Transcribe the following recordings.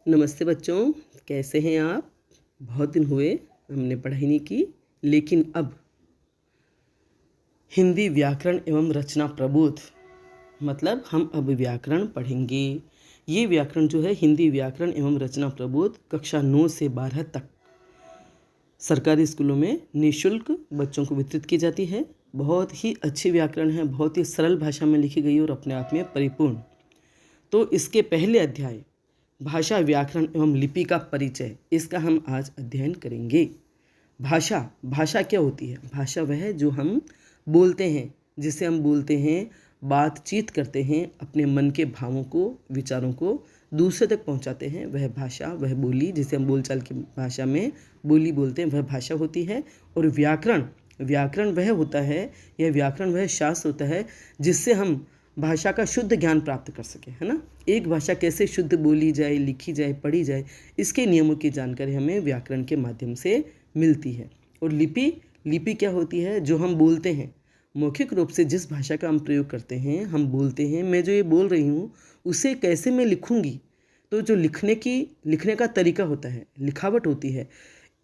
नमस्ते बच्चों, कैसे हैं आप? बहुत दिन हुए हमने पढ़ाई नहीं की, लेकिन अब हिंदी व्याकरण एवं रचना प्रबोध मतलब हम अब व्याकरण पढ़ेंगे। ये व्याकरण जो है हिंदी व्याकरण एवं रचना प्रबोध कक्षा 9 से 12 तक सरकारी स्कूलों में निःशुल्क बच्चों को वितरित की जाती है। बहुत ही अच्छी व्याकरण है, बहुत ही सरल भाषा में लिखी गई और अपने आप में परिपूर्ण। तो इसके पहले अध्याय भाषा, व्याकरण एवं लिपि का परिचय, इसका हम आज अध्ययन करेंगे। भाषा क्या होती है? भाषा वह है जो हम बोलते हैं, जिसे हम बोलते हैं, बातचीत करते हैं, अपने मन के भावों को, विचारों को दूसरे तक पहुंचाते हैं। वह भाषा, वह बोली, जिसे हम बोलचाल की भाषा में बोली बोलते हैं, वह भाषा होती है। और व्याकरण वह होता है, यह व्याकरण वह शास्त्र होता है जिससे हम भाषा का शुद्ध ज्ञान प्राप्त कर सके, है ना। एक भाषा कैसे शुद्ध बोली जाए, लिखी जाए, पढ़ी जाए, इसके नियमों की जानकारी हमें व्याकरण के माध्यम से मिलती है। और लिपि क्या होती है? जो हम बोलते हैं, मौखिक रूप से जिस भाषा का हम प्रयोग करते हैं, हम बोलते हैं, मैं जो ये बोल रही हूँ उसे कैसे मैं लिखूँगी, तो जो लिखने का तरीका होता है, लिखावट होती है,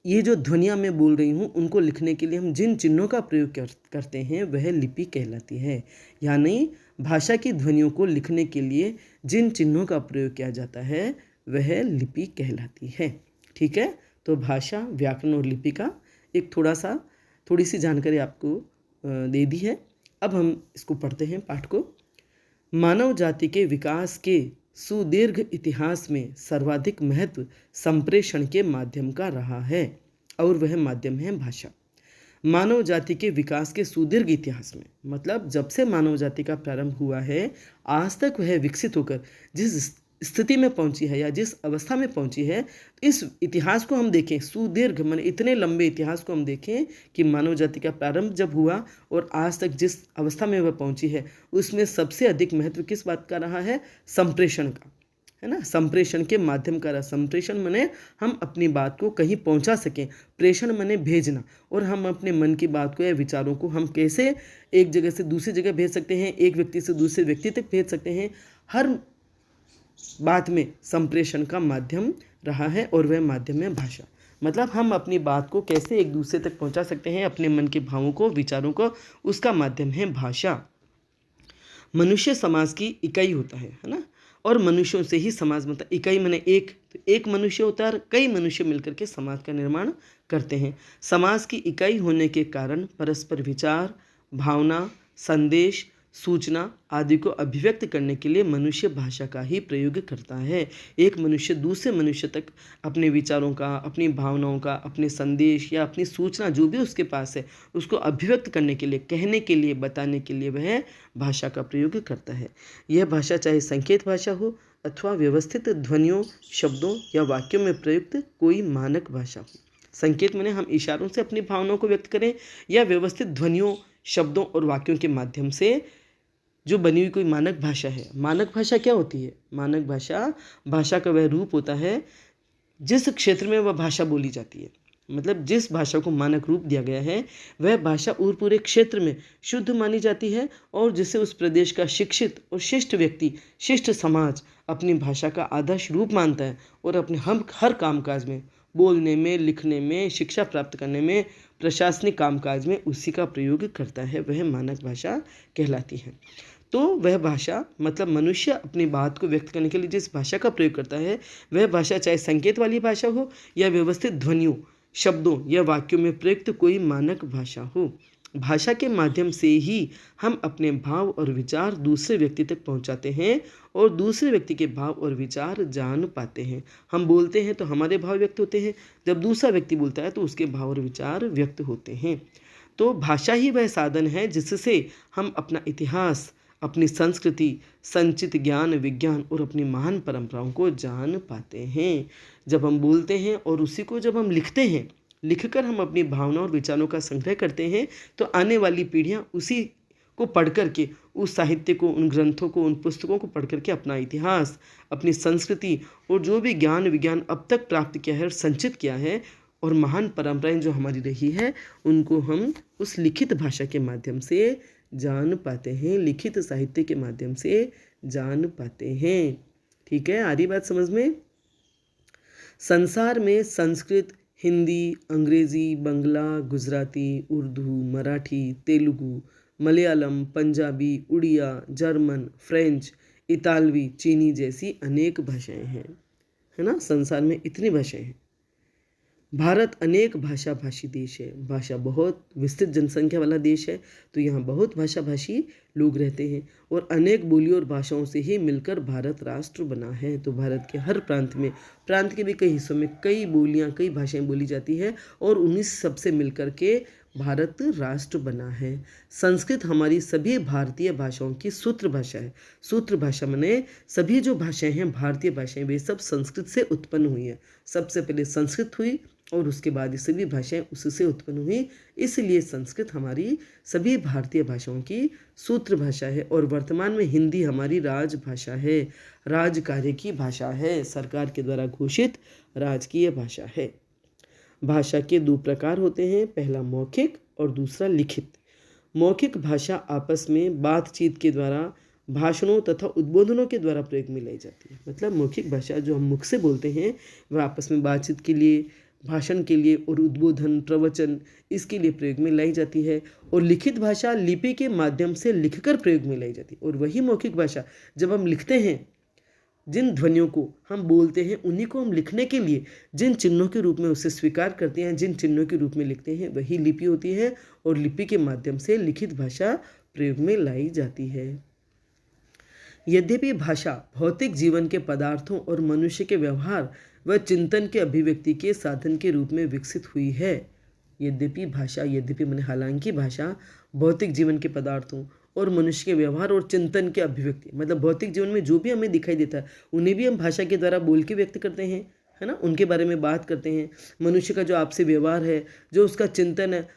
ये जो ध्वनियाँ मैं बोल रही हूँ उनको लिखने के लिए हम जिन चिन्हों का प्रयोग करते हैं वह लिपि कहलाती है। यानी भाषा की ध्वनियों को लिखने के लिए जिन चिन्हों का प्रयोग किया जाता है वह लिपि कहलाती है। ठीक है, तो भाषा, व्याकरण और लिपि का एक थोड़ी सी जानकारी आपको दे दी है। अब हम इसको पढ़ते हैं, पाठ को। मानव जाति के विकास के सुदीर्घ इतिहास में सर्वाधिक महत्व संप्रेषण के माध्यम का रहा है और वह माध्यम है भाषा। मानव जाति के विकास के सुदीर्घ इतिहास में मतलब जब से मानव जाति का प्रारंभ हुआ है आज तक वह विकसित होकर जिस स्थिति में पहुंची है या जिस अवस्था में पहुंची है, इस इतिहास को हम देखें, सुदीर्घ माने इतने लंबे इतिहास को हम देखें कि मानव जाति का प्रारंभ जब हुआ और आज तक जिस अवस्था में वह पहुंची है, उसमें सबसे अधिक महत्व किस बात का रहा है? संप्रेषण का, है ना। संप्रेषण के माध्यम का रहा। संप्रेषण माने हम अपनी बात को कहीं पहुंचा सकें, प्रेषण माने भेजना, और हम अपने मन की बात को या विचारों को हम कैसे एक जगह से दूसरी जगह भेज सकते हैं, एक व्यक्ति से दूसरे व्यक्ति तक भेज सकते हैं। हर बात में संप्रेषण का माध्यम रहा है और वह माध्यम है भाषा। मतलब हम अपनी बात को कैसे एक दूसरे तक पहुंचा सकते हैं, अपने मन के भावों को, विचारों को, उसका माध्यम है भाषा। मनुष्य समाज की इकाई होता है ना, और मनुष्यों से ही समाज बनता है। इकाई माने एक, तो एक मनुष्य होता है और कई मनुष्य मिलकर के समाज का निर्माण करते हैं। समाज की इकाई होने के कारण परस्पर विचार, भावना, संदेश, सूचना आदि को अभिव्यक्त करने के लिए मनुष्य भाषा का ही प्रयोग करता है। एक मनुष्य दूसरे मनुष्य तक अपने विचारों का, अपनी भावनाओं का, अपने संदेश या अपनी सूचना जो भी उसके पास है उसको अभिव्यक्त करने के लिए, कहने के लिए, बताने के लिए वह भाषा का प्रयोग करता है। यह भाषा चाहे संकेत भाषा हो अथवा व्यवस्थित ध्वनियों, शब्दों या वाक्यों में प्रयुक्त कोई मानक भाषा हो। संकेत माने हम इशारों से अपनी भावनाओं को व्यक्त करें, या व्यवस्थित ध्वनियों, शब्दों और वाक्यों के माध्यम से जो बनी हुई कोई मानक भाषा है। मानक भाषा क्या होती है? मानक भाषा का वह रूप होता है जिस क्षेत्र में वह भाषा बोली जाती है। मतलब जिस भाषा को मानक रूप दिया गया है वह भाषा और पूरे क्षेत्र में शुद्ध मानी जाती है, और जिसे उस प्रदेश का शिक्षित और शिष्ट व्यक्ति, शिष्ट समाज अपनी भाषा का आदर्श रूप मानता है और अपने हम हर कामकाज में, बोलने में, लिखने में, शिक्षा प्राप्त करने में, प्रशासनिक कामकाज में उसी का प्रयोग करता है, वह मानक भाषा कहलाती है। तो वह भाषा मतलब मनुष्य अपनी बात को व्यक्त करने के लिए जिस भाषा का प्रयोग करता है वह भाषा चाहे संकेत वाली भाषा हो या व्यवस्थित ध्वनियों, शब्दों या वाक्यों में प्रयुक्त कोई मानक भाषा हो। भाषा के माध्यम से ही हम अपने भाव और विचार दूसरे व्यक्ति तक पहुंचाते हैं और दूसरे व्यक्ति के भाव और विचार जान पाते हैं। हम बोलते हैं तो हमारे भाव व्यक्त होते हैं, जब दूसरा व्यक्ति बोलता है तो उसके भाव और विचार व्यक्त होते हैं। तो भाषा ही वह साधन है जिससे हम अपना इतिहास, अपनी संस्कृति, संचित ज्ञान, विज्ञान और अपनी महान परंपराओं को जान पाते हैं। जब हम बोलते हैं और उसी को जब हम लिखते हैं, लिखकर हम अपनी भावनाओं और विचारों का संग्रह करते हैं, तो आने वाली पीढ़ियां उसी को पढ़ करके, उस साहित्य को, उन ग्रंथों को, उन पुस्तकों को पढ़ करके अपना इतिहास, अपनी संस्कृति और जो भी ज्ञान विज्ञान अब तक प्राप्त किया है और संचित किया है और महान परंपराएं जो हमारी रही है उनको हम उस लिखित भाषा के माध्यम से जान पाते हैं, लिखित साहित्य के माध्यम से जान पाते हैं। ठीक है, आ रही बात समझ में? संसार में संस्कृत, हिंदी, अंग्रेज़ी, बंगला, गुजराती, उर्दू, मराठी, तेलुगु, मलयालम, पंजाबी, उड़िया, जर्मन, फ्रेंच, इतालवी, चीनी जैसी अनेक भाषाएं हैं, है ना। संसार में इतनी भाषाएं हैं। भारत अनेक भाषा भाषी देश है। भाषा बहुत विस्तृत जनसंख्या वाला देश है, तो यहाँ बहुत भाषा भाषी लोग रहते हैं और अनेक बोलियों और भाषाओं से ही मिलकर भारत राष्ट्र बना है। तो भारत के हर प्रांत के भी कई हिस्सों में कई बोलियाँ, कई भाषाएं बोली जाती है और उन्हीं सबसे मिलकर के भारत राष्ट्र बना है। संस्कृत हमारी सभी भारतीय भाषाओं की सूत्र भाषा है। सूत्र भाषा माने सभी जो भाषाएं हैं, भारतीय भाषाएं, वे सब संस्कृत से उत्पन्न हुई हैं। सबसे पहले संस्कृत हुई और उसके बाद ये सभी भाषाएं उससे उत्पन्न हुई, इसलिए संस्कृत हमारी सभी भारतीय भाषाओं की सूत्र भाषा है। और वर्तमान में हिंदी हमारी राजभाषा है, राजकार्य की भाषा है, सरकार के द्वारा घोषित राजकीय भाषा है। भाषा के दो प्रकार होते हैं, पहला मौखिक और दूसरा लिखित। मौखिक भाषा आपस में बातचीत के द्वारा, भाषणों तथा उद्बोधनों के द्वारा प्रयोग में लाई जाती है। मतलब मौखिक भाषा जो हम मुख से बोलते हैं वह आपस में बातचीत के लिए, भाषण के लिए और उद्बोधन, प्रवचन, इसके लिए प्रयोग में लाई जाती है। और लिखित भाषा लिपि के माध्यम से लिखकर प्रयोग में लाई जाती है। और वही मौखिक भाषा जब हम लिखते हैं, जिन ध्वनियों को हम बोलते हैं उन्हीं को हम लिखने के लिए जिन चिन्हों के रूप में उसे स्वीकार करते हैं, जिन चिन्हों के रूप में लिखते हैं, वही लिपि होती है। और लिपि के माध्यम से लिखित भाषा प्रयोग में लाई जाती है। यद्यपि भाषा भौतिक जीवन के पदार्थों और मनुष्य के व्यवहार व चिंतन के अभिव्यक्ति के साधन के रूप में विकसित हुई है। यद्यपि भाषा, यद्यपि माने हालांकि भाषा भौतिक जीवन के पदार्थों और मनुष्य के व्यवहार और चिंतन के अभिव्यक्ति, मतलब भौतिक जीवन में जो भी हमें दिखाई देता है उन्हें भी हम भाषा के द्वारा बोल के व्यक्त करते हैं, है ना, उनके बारे में बात करते हैं। मनुष्य का जो आपसे व्यवहार है, जो उसका चिंतन है,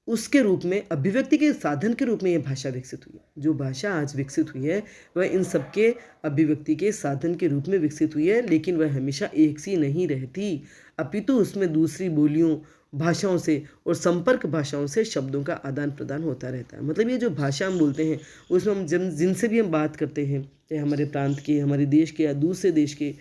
उसके रूप में, अभिव्यक्ति के साधन के रूप में यह भाषा विकसित हुई है। जो भाषा आज विकसित हुई है वह इन सबके अभिव्यक्ति के साधन के रूप में विकसित हुई है, लेकिन वह हमेशा एक सी नहीं रहती, अपितु उसमें दूसरी बोलियों, भाषाओं से और संपर्क भाषाओं से शब्दों का आदान प्रदान होता रहता है। मतलब ये जो भाषा हम बोलते हैं उसमें हम जिनसे भी हम बात करते हैं, चाहे हमारे प्रांत के, हमारे देश के या दूसरे देश के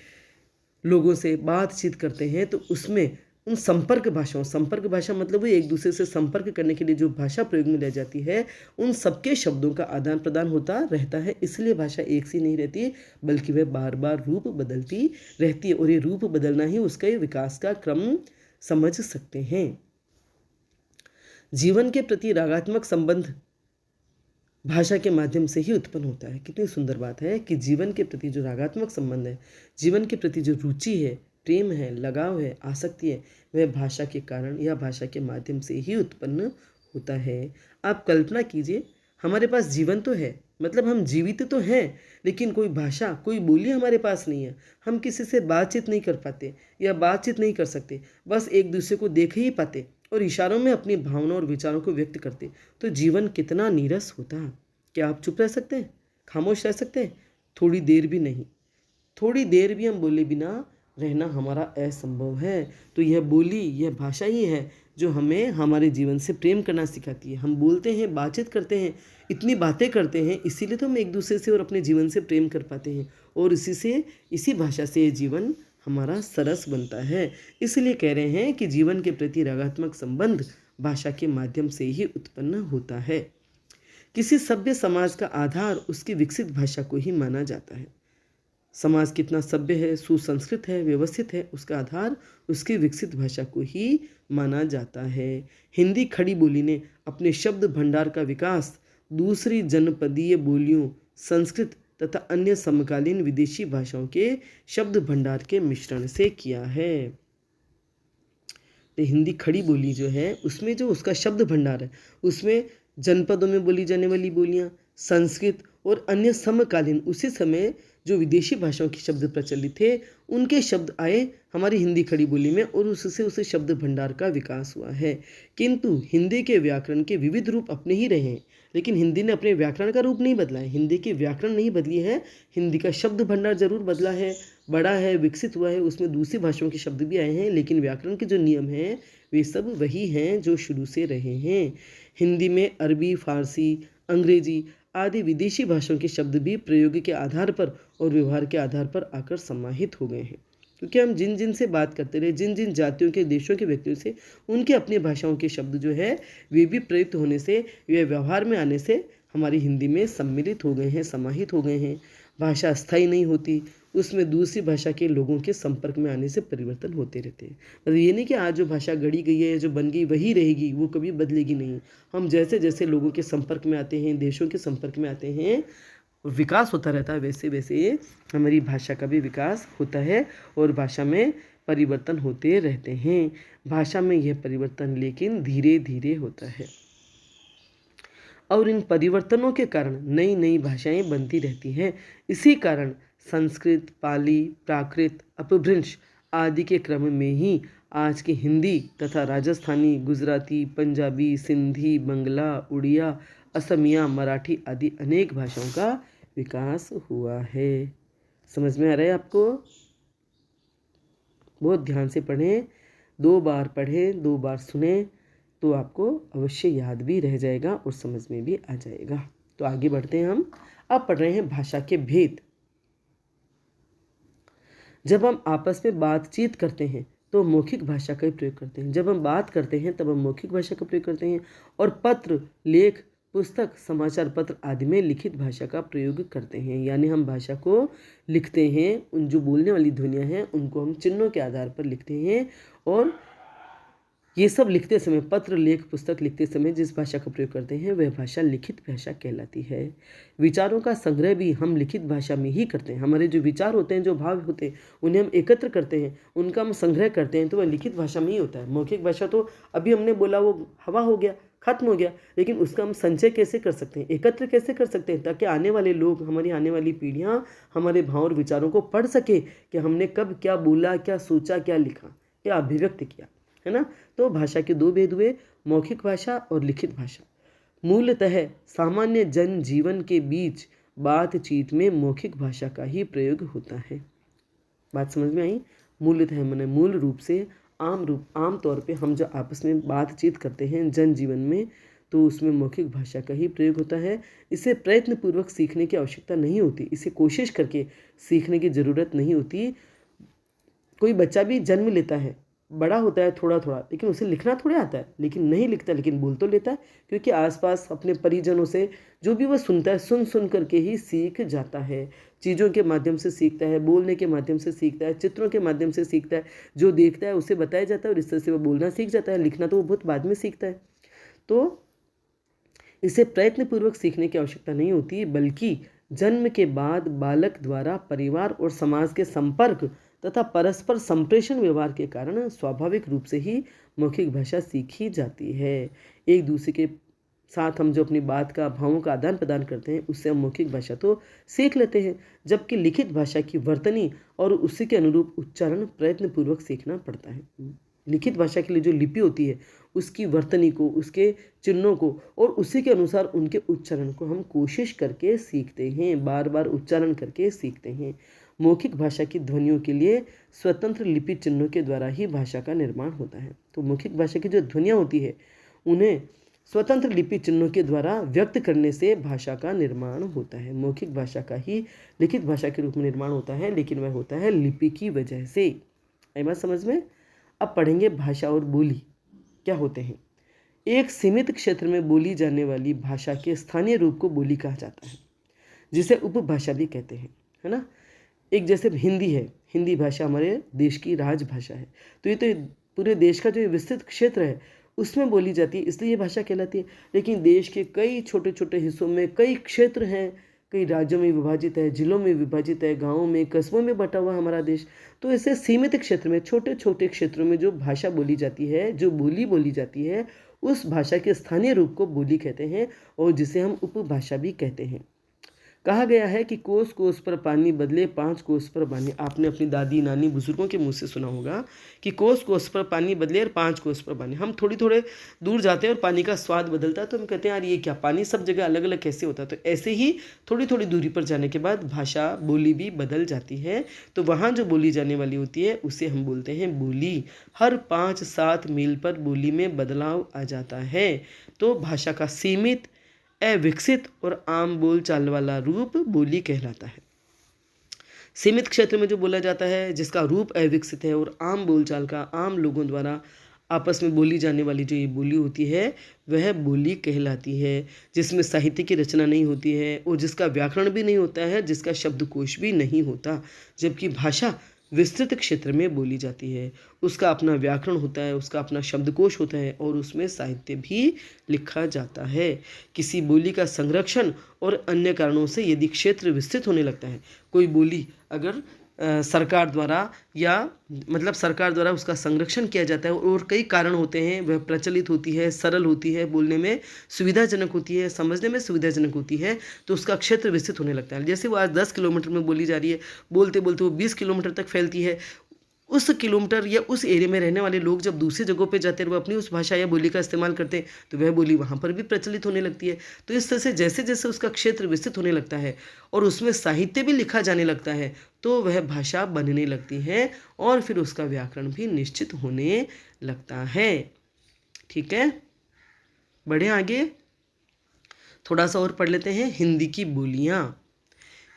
लोगों से बातचीत करते हैं, तो उसमें उन संपर्क भाषा मतलब वो एक दूसरे से संपर्क करने के लिए जो भाषा प्रयोग में लाई जाती है, उन सबके शब्दों का आदान प्रदान होता रहता है। इसलिए भाषा एक सी नहीं रहती, बल्कि वह बार बार रूप बदलती रहती है। और ये रूप बदलना ही उसके विकास का क्रम समझ सकते हैं। जीवन के प्रति रागात्मक संबंध भाषा के माध्यम से ही उत्पन्न होता है। कितनी सुंदर बात है कि जीवन के प्रति जो रागात्मक संबंध है, जीवन के प्रति जो रुचि है, प्रेम है, लगाव है, आसक्ति है, वह भाषा के कारण या भाषा के माध्यम से ही उत्पन्न होता है। आप कल्पना कीजिए, हमारे पास जीवन तो है, मतलब हम जीवित तो हैं, लेकिन कोई भाषा, कोई बोली हमारे पास नहीं है। हम किसी से बातचीत नहीं कर पाते या बातचीत नहीं कर सकते, बस एक दूसरे को देख ही पाते और इशारों में अपनी भावनाओं और विचारों को व्यक्त करते। तो जीवन कितना नीरस होता। क्या आप चुप रह सकते हैं, खामोश रह सकते हैं? थोड़ी देर भी नहीं, थोड़ी देर भी हम बोले बिना रहना हमारा असंभव है। तो यह बोली, यह भाषा ही है जो हमें हमारे जीवन से प्रेम करना सिखाती है। हम बोलते हैं, बातचीत करते हैं, इतनी बातें करते हैं, इसीलिए तो हम एक दूसरे से और अपने जीवन से प्रेम कर पाते हैं। और इसी भाषा से जीवन हमारा सरस बनता है। इसलिए कह रहे हैं कि जीवन के प्रति रागात्मक संबंध भाषा के माध्यम से ही उत्पन्न होता है। किसी सभ्य समाज का आधार उसकी विकसित भाषा को ही माना जाता है। समाज कितना सभ्य है, सुसंस्कृत है, व्यवस्थित है, उसका आधार उसकी विकसित भाषा को ही माना जाता है। हिंदी खड़ी बोली ने अपने शब्द भंडार का विकास दूसरी जनपदीय बोलियों, संस्कृत तथा अन्य समकालीन विदेशी भाषाओं के शब्द भंडार के मिश्रण से किया है। तो हिंदी खड़ी बोली जो है उसमें जो उसका शब्द भंडार है, उसमें जनपदों में बोली जाने वाली बोलियां, संस्कृत और अन्य समकालीन उसी समय जो विदेशी भाषाओं के शब्द प्रचलित थे, उनके शब्द आए हमारी हिंदी खड़ी बोली में और उससे उसे शब्द भंडार का विकास हुआ है। किंतु हिंदी के व्याकरण के विविध रूप अपने ही रहे हैं, लेकिन हिंदी ने अपने व्याकरण का रूप नहीं बदला है। हिंदी की व्याकरण नहीं बदली है, हिंदी का शब्द भंडार जरूर बदला है, बड़ा है, विकसित हुआ है, उसमें दूसरी भाषाओं के शब्द भी आए हैं, लेकिन व्याकरण के जो नियम हैं वे सब वही हैं जो शुरू से रहे हैं। हिंदी में अरबी, फारसी, अंग्रेजी आदि विदेशी भाषाओं के शब्द भी प्रयोग के आधार पर और व्यवहार के आधार पर आकर समाहित हो गए हैं। क्योंकि हम जिन जिन से बात करते रहे, जिन जिन जातियों के, देशों के व्यक्तियों से, उनके अपनी भाषाओं के शब्द जो है वे भी प्रयुक्त होने से, वे व्यवहार में आने से हमारी हिंदी में सम्मिलित हो गए हैं, समाहित हो गए हैं। भाषा अस्थायी नहीं होती, उसमें दूसरी भाषा के लोगों के संपर्क में आने से परिवर्तन होते रहते हैं। मतलब ये नहीं कि आज जो भाषा गढ़ी गई है, जो बन गई वही रहेगी, वो कभी बदलेगी नहीं। हम जैसे जैसे लोगों के संपर्क में आते हैं, देशों के संपर्क में आते हैं, विकास होता रहता है, वैसे वैसे हमारी भाषा का भी विकास होता है और भाषा में परिवर्तन होते रहते हैं। भाषा में यह परिवर्तन लेकिन धीरे धीरे होता है और इन परिवर्तनों के कारण नई नई भाषाएं बनती रहती हैं। इसी कारण संस्कृत, पाली, प्राकृत, अपभ्रंश आदि के क्रम में ही आज की हिंदी तथा राजस्थानी, गुजराती, पंजाबी, सिंधी, बंगला, उड़िया, असमिया, मराठी आदि अनेक भाषाओं का विकास हुआ है। समझ में आ रहा है आपको? बहुत ध्यान से पढ़ें, 2 बार पढ़ें, 2 बार सुने तो आपको अवश्य याद भी रह जाएगा और समझ में भी आ जाएगा। तो आगे बढ़ते हैं हम। अब पढ़ रहे हैं भाषा के भेद। जब हम आपस में बातचीत करते हैं तो मौखिक भाषा का ही प्रयोग करते हैं। जब हम बात करते हैं तब हम मौखिक भाषा का प्रयोग करते हैं और पत्र, लेख, पुस्तक, समाचार पत्र आदि में लिखित भाषा का प्रयोग करते हैं। यानी हम भाषा को लिखते हैं, उन जो बोलने वाली ध्वनियाँ हैं उनको हम चिन्हों के आधार पर लिखते हैं और ये सब लिखते समय, पत्र, लेख, पुस्तक लिखते समय जिस भाषा का प्रयोग करते हैं वह भाषा लिखित भाषा कहलाती है। विचारों का संग्रह भी हम लिखित भाषा में ही करते हैं। हमारे जो विचार होते हैं, जो भाव होते हैं, उन्हें हम एकत्र करते हैं, उनका हम संग्रह करते हैं, तो वह लिखित भाषा में ही होता है। मौखिक भाषा तो अभी हमने बोला वो हवा हो गया, खत्म हो गया, लेकिन उसका हम संचय कैसे कर सकते हैं, एकत्र कैसे कर सकते हैं, ताकि आने वाले लोग, हमारी आने वाली पीढ़ियाँ हमारे भाव और विचारों को पढ़ सके कि हमने कब क्या बोला, क्या सोचा, क्या लिखा, क्या अभिव्यक्त किया, है ना। तो भाषा के 2 भेद हुए, मौखिक भाषा और लिखित भाषा। मूलतः सामान्य जन जीवन के बीच बातचीत में मौखिक भाषा का ही प्रयोग होता है। बात समझ में आई? मूलतः माने मूल रूप से, आम तौर पे हम जब आपस में बातचीत करते हैं जन जीवन में, तो उसमें मौखिक भाषा का ही प्रयोग होता है। इसे प्रयत्नपूर्वक सीखने की आवश्यकता नहीं होती, इसे कोशिश करके सीखने की ज़रूरत नहीं होती। कोई बच्चा भी जन्म लेता है, बड़ा होता है थोड़ा थोड़ा, लेकिन उसे लिखना थोड़ा आता है, लेकिन नहीं लिखता, लेकिन बोल तो लेता है, क्योंकि आसपास अपने परिजनों से जो भी वह सुनता है, सुन करके ही सीख जाता है। चीज़ों के माध्यम से सीखता है, बोलने के माध्यम से सीखता है, चित्रों के माध्यम से सीखता है, जो देखता है उसे बताया जाता है और इस तरह से वह बोलना सीख जाता है। लिखना तो वो बहुत बाद में सीखता है। तो इसे प्रयत्नपूर्वक सीखने की आवश्यकता नहीं होती, बल्कि जन्म के बाद बालक द्वारा परिवार और समाज के संपर्क तथा परस्पर संप्रेषण व्यवहार के कारण स्वाभाविक रूप से ही मौखिक भाषा सीखी जाती है। एक दूसरे के साथ हम जो अपनी बात का, भावों का आदान प्रदान करते हैं, उससे हम मौखिक भाषा तो सीख लेते हैं, जबकि लिखित भाषा की वर्तनी और उसी के अनुरूप उच्चारण प्रयत्नपूर्वक सीखना पड़ता है। लिखित भाषा के लिए जो लिपि होती है, उसकी वर्तनी को, उसके चिन्हों को और उसी के अनुसार उनके उच्चारण को हम कोशिश करके सीखते हैं, बार बार उच्चारण करके सीखते हैं। मौखिक भाषा की ध्वनियों के लिए स्वतंत्र लिपि चिन्हों के द्वारा ही भाषा का निर्माण होता है। तो मौखिक भाषा की जो ध्वनियाँ होती है, उन्हें स्वतंत्र लिपि चिन्हों के द्वारा व्यक्त करने से भाषा का निर्माण होता है। मौखिक भाषा का ही लिखित भाषा के रूप में निर्माण होता है, लेकिन वह होता है लिपि की वजह से। आई बात समझ में? अब पढ़ेंगे भाषा और बोली क्या होते हैं। एक सीमित क्षेत्र में बोली जाने वाली भाषा के स्थानीय रूप को बोली कहा जाता है, जिसे उपभाषा भी कहते हैं, है ना। एक जैसे हिंदी है, हिंदी भाषा हमारे देश की राजभाषा है, तो ये तो पूरे देश का जो विस्तृत क्षेत्र है उसमें बोली जाती है, इसलिए ये भाषा कहलाती है। लेकिन देश के कई छोटे छोटे हिस्सों में कई क्षेत्र हैं, कई राज्यों में विभाजित है, जिलों में विभाजित है, गाँवों में, कस्बों में बटा हुआ हमारा देश। तो ऐसे सीमित क्षेत्र में, छोटे छोटे क्षेत्रों में जो भाषा बोली जाती है, जो बोली बोली जाती है, उस भाषा के स्थानीय रूप को बोली कहते हैं और जिसे हम उपभाषा भी कहते हैं। कहा गया है कि कोस कोस पर पानी बदले 5 कोस पर पानी। आपने अपनी दादी, नानी, बुजुर्गों के मुंह से सुना होगा कि कोस कोस पर पानी बदले और 5 कोस पर पानी। हम थोड़े दूर जाते हैं और पानी का स्वाद बदलता है, तो हम कहते हैं यार ये क्या, पानी सब जगह अलग अलग कैसे होता है। तो ऐसे ही थोड़ी दूरी पर जाने के बाद भाषा, बोली भी बदल जाती है। तो वहाँ जो बोली जाने वाली होती है उसे हम बोलते हैं बोली। हर 5-7 मील पर बोली में बदलाव आ जाता है। तो भाषा का सीमित, अविकसित और आम बोल चाल वाला रूप बोली कहलाता है। सीमित क्षेत्र में जो बोला जाता है, जिसका रूप अविकसित है और आम बोलचाल का आम लोगों द्वारा आपस में बोली जाने वाली जो ये बोली होती है वह बोली कहलाती है, जिसमें साहित्य की रचना नहीं होती है और जिसका व्याकरण भी नहीं होता है, जिसका शब्दकोश भी नहीं होता। जबकि भाषा विस्तृत क्षेत्र में बोली जाती है, उसका अपना व्याकरण होता है, उसका अपना शब्दकोश होता है और उसमें साहित्य भी लिखा जाता है। किसी बोली का संरक्षण और अन्य कारणों से यदि क्षेत्र विस्तृत होने लगता है, कोई बोली अगर सरकार द्वारा या मतलब सरकार द्वारा उसका संरक्षण किया जाता है और कई कारण होते हैं, वह प्रचलित होती है, सरल होती है, बोलने में सुविधाजनक होती है, समझने में सुविधाजनक होती है, तो उसका क्षेत्र विस्तृत होने लगता है। जैसे वो आज 10 किलोमीटर में बोली जा रही है, बोलते बोलते वो 20 किलोमीटर तक फैलती है। उस किलोमीटर या उस एरिया में रहने वाले लोग जब दूसरी जगहों पे जाते हैं, वो अपनी उस भाषा या बोली का इस्तेमाल करते हैं, तो वह बोली वहाँ पर भी प्रचलित होने लगती है। तो इस तरह से जैसे जैसे उसका क्षेत्र विस्तृत होने लगता है और उसमें साहित्य भी लिखा जाने लगता है, तो वह भाषा बनने लगती है और फिर उसका व्याकरण भी निश्चित होने लगता है। ठीक है, बढ़े आगे, थोड़ा सा और पढ़ लेते हैं हिंदी की बोलियाँ।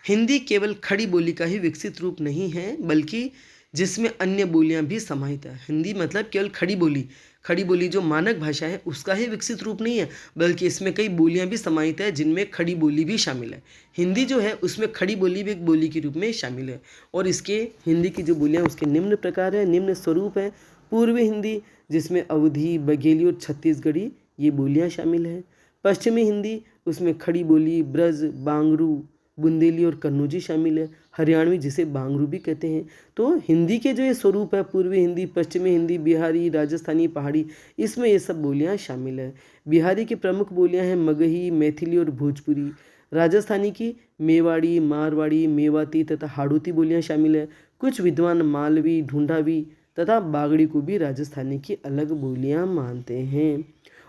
हिंदी केवल खड़ी बोली का ही विकसित रूप नहीं है, बल्कि जिसमें अन्य बोलियां भी समाहित है। हिंदी मतलब केवल खड़ी बोली जो मानक भाषा है उसका ही विकसित रूप नहीं है, बल्कि इसमें कई बोलियां भी समाहित है जिनमें खड़ी बोली भी शामिल है। हिंदी जो है उसमें खड़ी बोली भी एक बोली के रूप में शामिल है और इसके हिंदी की जो बोलियां उसके निम्न प्रकार है, निम्न स्वरूप है। पूर्वी हिंदी जिसमें अवधी, बघेली और छत्तीसगढ़ी ये बोलियाँ शामिल हैं। पश्चिमी हिंदी उसमें खड़ी बोली, ब्रज, बांगरू, बुंदेली और कन्नौजी शामिल है। हरियाणवी जिसे बांगरू भी कहते हैं। तो हिंदी के जो ये स्वरूप है, पूर्वी हिंदी, पश्चिमी हिंदी, बिहारी, राजस्थानी, पहाड़ी, इसमें ये सब बोलियां शामिल है। बिहारी की प्रमुख बोलियां हैं मगही, मैथिली और भोजपुरी। राजस्थानी की मेवाड़ी, मारवाड़ी, मेवाती तथा हाड़ौती बोलियां शामिल है। कुछ विद्वान मालवी, ढूंढावी तथा बागड़ी को भी राजस्थानी की अलग बोलियाँ मानते हैं।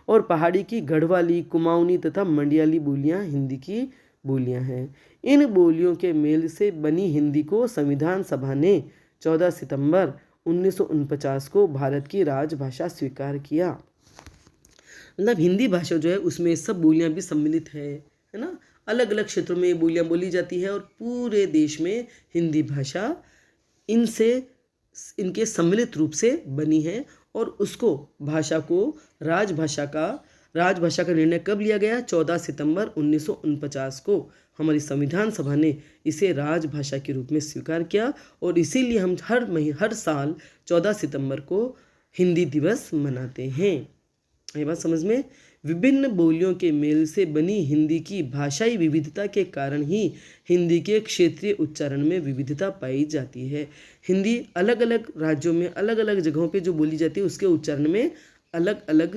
और पहाड़ी की गढ़वाली, कुमाऊनी तथा मंडियाली बोलियाँ हिंदी की बोलियाँ हैं। इन बोलियों के मेल से बनी हिंदी को संविधान सभा ने 14 सितंबर 1949 को भारत की राजभाषा स्वीकार किया। मतलब हिंदी भाषा जो है उसमें सब बोलियां भी सम्मिलित है ना। अलग अलग क्षेत्रों में ये बोलियां बोली जाती है और पूरे देश में हिंदी भाषा इनके सम्मिलित रूप से बनी है। और उसको भाषा को राजभाषा का निर्णय कब लिया गया? 14 सितंबर 1949 को हमारी संविधान सभा ने इसे राजभाषा के रूप में स्वीकार किया और इसीलिए हम हर साल 14 सितंबर को हिंदी दिवस मनाते हैं। ये बात समझ में? विभिन्न बोलियों के मेल से बनी हिंदी की भाषाई विविधता के कारण ही हिंदी के क्षेत्रीय उच्चारण में विविधता पाई जाती है। हिंदी अलग अलग राज्यों में अलग अलग जगहों पे जो बोली जाती है उसके उच्चारण में अलग अलग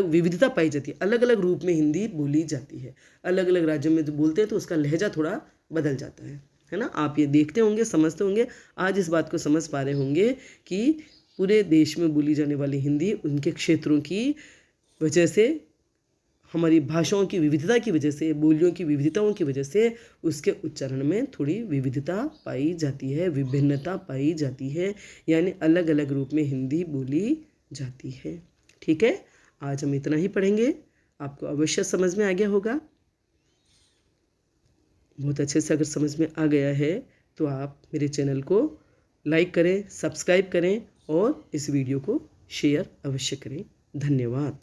विविधता पाई जाती है। अलग अलग रूप में हिंदी बोली जाती है। अलग अलग राज्यों में जो बोलते हैं तो उसका लहजा थोड़ा बदल जाता है ना। आप ये देखते होंगे, समझते होंगे, आज इस बात को समझ पा रहे होंगे कि पूरे देश में बोली जाने वाली हिंदी उनके क्षेत्रों की वजह से, हमारी भाषाओं की विविधता की वजह से, बोलियों की विविधताओं की वजह से उसके उच्चारण में थोड़ी विविधता पाई जाती है, विभिन्नता पाई जाती है, यानी अलग अलग रूप में हिंदी बोली जाती है। ठीक है, आज हम इतना ही पढ़ेंगे। आपको अवश्य समझ में आ गया होगा। बहुत अच्छे से अगर समझ में आ गया है तो आप मेरे चैनल को लाइक करें, सब्सक्राइब करें और इस वीडियो को शेयर अवश्य करें। धन्यवाद।